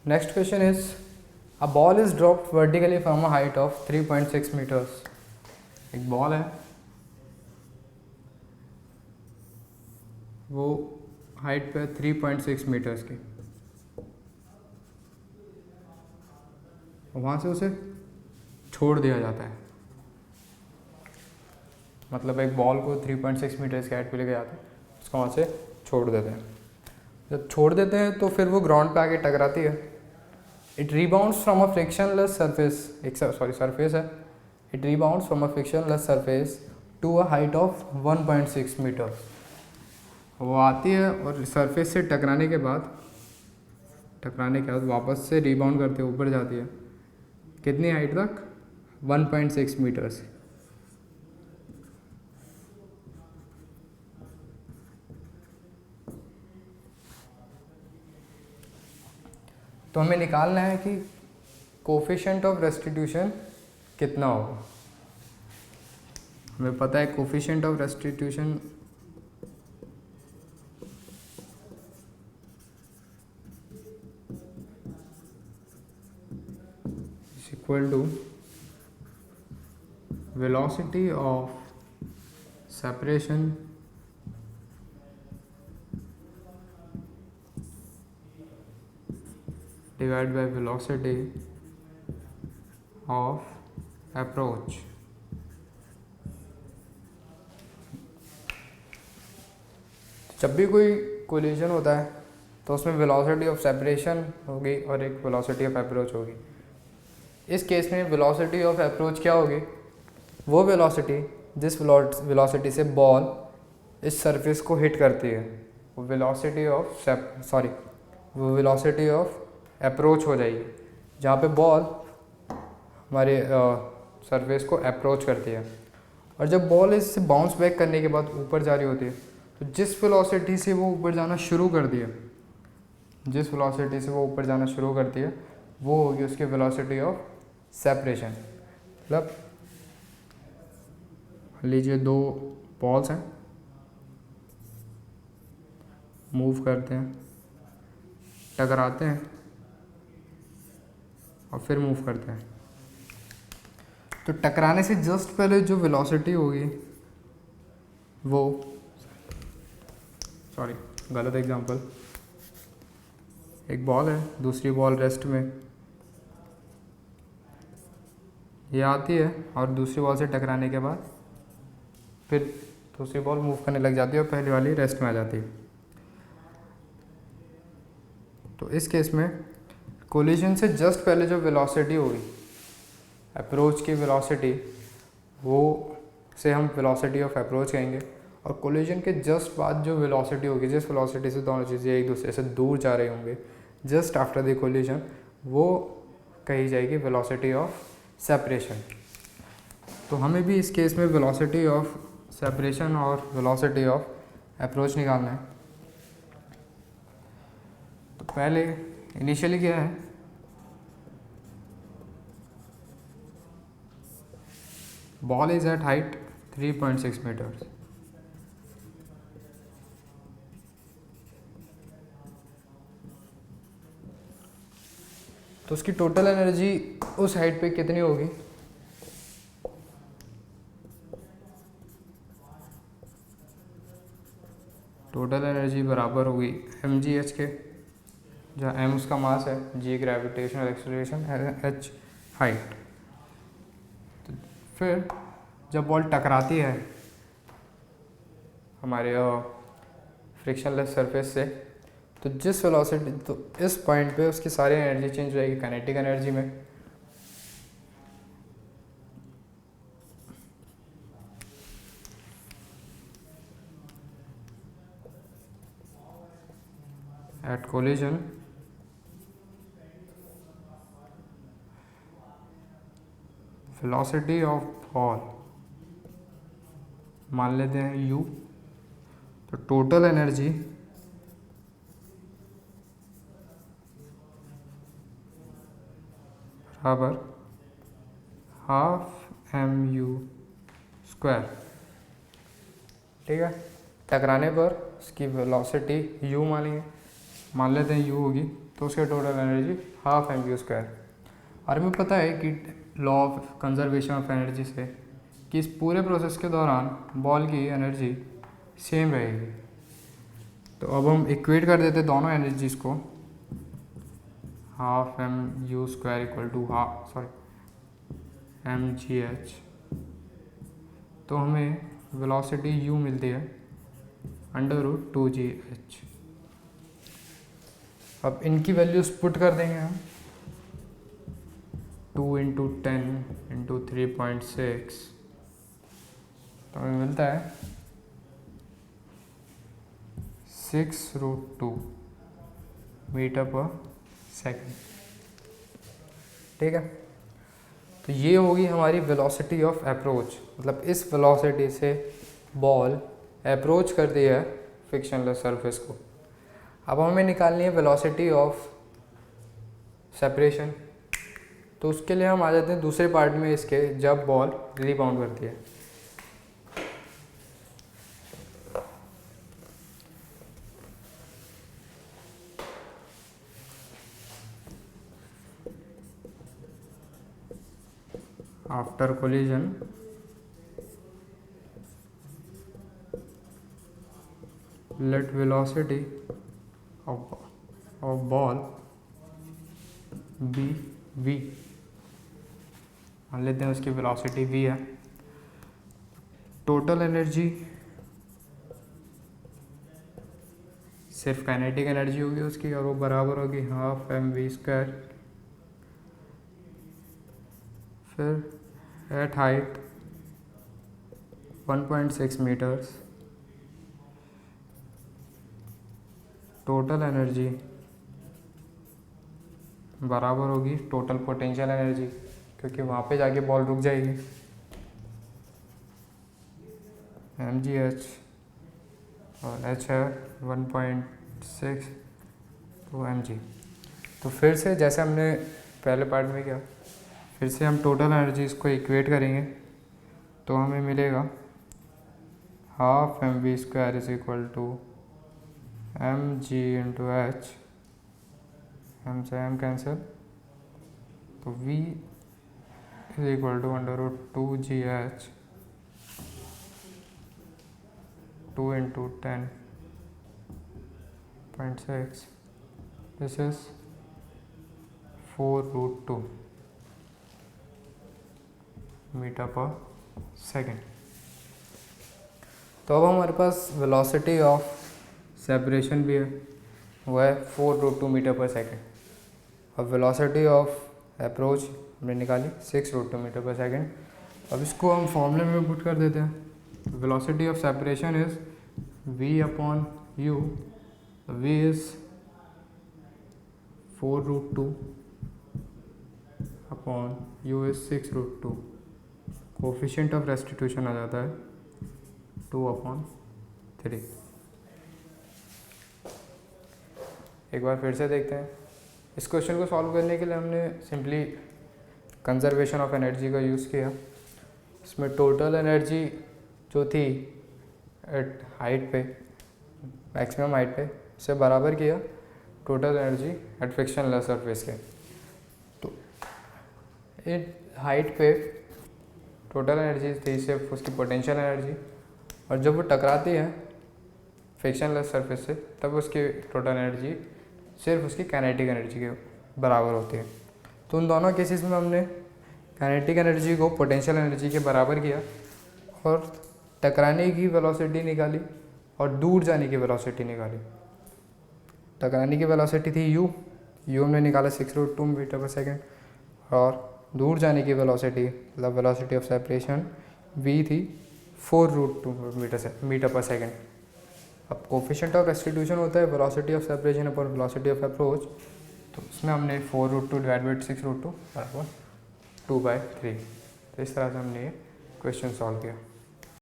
Next question is, a ball is dropped vertically from a height of 3.6 meters. एक ball है, वो height पे 3.6 metres की, वहाँ से उसे छोड़ दिया जाता है। मतलब एक बॉल को 3.6 मीटर्स की हाइट पे लेके जाते हैं, उसको वहाँ से छोड़ देते हैं। जब छोड़ देते हैं तो फिर वो ग्राउंड पे आके टकराती है। It rebounds from a frictionless surface, surface है। It rebounds from a frictionless surface to a height of 1.6 metre. वो आती है और सरफेस से टकराने के बाद वापस से रिबाउंड करते हुए ऊपर जाती है। कितनी हाइट तक? 1.6 मीटर्स। तो हमें निकालना है कि कोफिशिएंट ऑफ रेस्टिट्यूशन कितना होगा। हमें पता है coefficient of restitution is equal to velocity of separation divided by velocity of approach। जब भी कोई कोलिजन होता है तो उसमें वेलोसिटी ऑफ सेपरेशन होगी और एक वेलोसिटी ऑफ अप्रोच होगी। इस केस में वेलोसिटी ऑफ अप्रोच क्या होगी? वो वेलोसिटी जिस वेलोसिटी से बॉल इस सरफेस को हिट करती है, वो वेलोसिटी ऑफ अप्रोच हो जाएगी, जहाँ पे बॉल हमारे सरफेस को अप्रोच करती है। और जब बॉल इससे बाउंस बैक करने के बाद ऊपर जा रही होती है, तो जिस वेलोसिटी से वो ऊपर जाना शुरू करती है, वो होगी उसकी वेलोसिटी ऑफ सेपरेशन। मतलब लीजिए दो बॉल्स हैं, मूव करते हैं, टकराते हैं और फिर मूव करते हैं। तो टकराने से जस्ट पहले जो वेलोसिटी होगी वो, गलत एग्जांपल, एक बॉल है, दूसरी बॉल रेस्ट में, ये आती है और दूसरी बॉल से टकराने के बाद फिर दूसरी बॉल मूव करने लग जाती है और पहली वाली रेस्ट में आ जाती है। तो इस केस में कोलिजन से जस्ट पहले जो वेलोसिटी होगी, अप्रोच की वेलोसिटी, वो से हम वेलोसिटी ऑफ अप्रोच कहेंगे। और कोलिजन के जस्ट बाद जो वेलोसिटी होगी, जिस वेलोसिटी से दोनों चीज़ें एक दूसरे से दूर जा रही होंगे जस्ट आफ्टर द कोलिजन, वो कही जाएगी वेलोसिटी ऑफ सेपरेशन। तो हमें भी इस केस में वेलोसिटी ऑफ सेपरेशन और वेलोसिटी ऑफ अप्रोच निकालना है। तो पहले इनिशियली क्या है, ball is at height 3.6 metres. तो उसकी टोटल एनर्जी उस हाइट पे कितनी होगी? टोटल एनर्जी बराबर होगी mgh के, जहाँ m उसका मास है, g gravitational acceleration, h height. तो फिर जब बॉल टकराती है हमारे फ्रिक्शनलेस सरफेस से, तो जिस वेलोसिटी, तो इस पॉइंट पे उसकी सारी एनर्जी चेंज हो जाएगी काइनेटिक एनर्जी में। At collision velocity of ball मान लेते हैं u, तो टोटल एनर्जी बराबर हाफ mu स्क्वायर। ठीक है, टकराने पर उसकी वेलोसिटी u मान लेते हैं u होगी, तो उसकी टोटल एनर्जी हाफ mv²। और हमें पता है कि law of conservation of energy से कि इस पूरे प्रोसेस के दौरान बॉल की एनर्जी सेम रहेगी। तो अब हम इक्वेट कर देते दोनों एनर्जीज को, half mu² equal to mgh। तो हमें वेलोसिटी u मिलती है √2gh। अब इनकी वैल्यूज पुट कर देंगे हम, 2 × 10 × 3.6, तो हमें मिलता है 6√2 मीटर/सेकंड। ठीक है, तो ये होगी हमारी वेलोसिटी ऑफ अप्रोच, मतलब इस वेलोसिटी से बॉल अप्रोच करती है फ्रिक्शनलेस सरफेस को। अब हमें निकालनी है वेलोसिटी ऑफ सेपरेशन, तो उसके लिए हम आ जाते हैं दूसरे पार्ट में इसके, जब बॉल रीबाउंड करती है। After collision let velocity of ball be v। मान लेते हैं उसकी वेलोसिटी v है। टोटल एनर्जी सिर्फ काइनेटिक एनर्जी होगी उसकी, और वो बराबर होगी हाफ mv²। फिर at height 1.6 metres total energy बराबर होगी टोटल पोटेंशियल एनर्जी, क्योंकि वहाँ पे जाके बॉल रुक जाएगी, mgh, और h है 1.6 तो mg। तो फिर से जैसे हमने पहले पार्ट में किया, फिर से हम टोटल एनर्जी इसको इक्वेट करेंगे, तो हमें मिलेगा half mv² is equal to mg × h, m से m कैंसिल, तो v is equal to √2gh 2 × 10.6, this is 4√2 metre per second. तो अब हमारे पास वेलोसिटी ऑफ सेपरेशन भी है, वो है 4√2 मीटर/सेकंड। अब वेलोसिटी ऑफ अप्रोच हमने निकाली 6√2 मीटर/सेकंड। अब इसको हम फॉर्मूले में पुट कर देते हैं। Velocity of separation is v/u, v is 4√2 upon u is 6√2। Coefficient of restitution आ जाता है 2/3। एक बार फिर से देखते हैं। इस क्वेश्चन को सॉल्व करने के लिए हमने सिंपली कंजर्वेशन ऑफ एनर्जी का यूज़ किया। इसमें टोटल एनर्जी जो थी एट हाइट पे, मैक्सिमम हाइट पे, से बराबर किया total energy at frictionless surface के। तो एट हाइट पे टोटल एनर्जी थी सिर्फ उसकी पोटेंशियल एनर्जी, और जब वो टकराती है फ्रिक्शनलेस सरफेस से तब उसकी टोटल एनर्जी सिर्फ उसकी काइनेटिक एनर्जी के बराबर होती है। तो उन दोनों केसेस में हमने काइनेटिक एनर्जी को पोटेंशियल एनर्जी के बराबर किया और टकराने की वेलोसिटी निकाली और दूर जाने की वेलोसिटी निकाली। टकराने की वेलोसिटी थी u हमने निकाला 6√2 मीटर/सेकंड, और दूर जाने की वेलोसिटी मतलब वेलोसिटी ऑफ सेपरेशन v थी 4√2 मीटर/सेकंड। अब कोफिशिएंट ऑफ रेस्टिट्यूशन होता है velocity of separation upon velocity of approach, तो उसमें हमने 4√2 / 6√2 बराबर 2/3। तो इस तरह से हमने ये क्वेश्चन सॉल्व किया।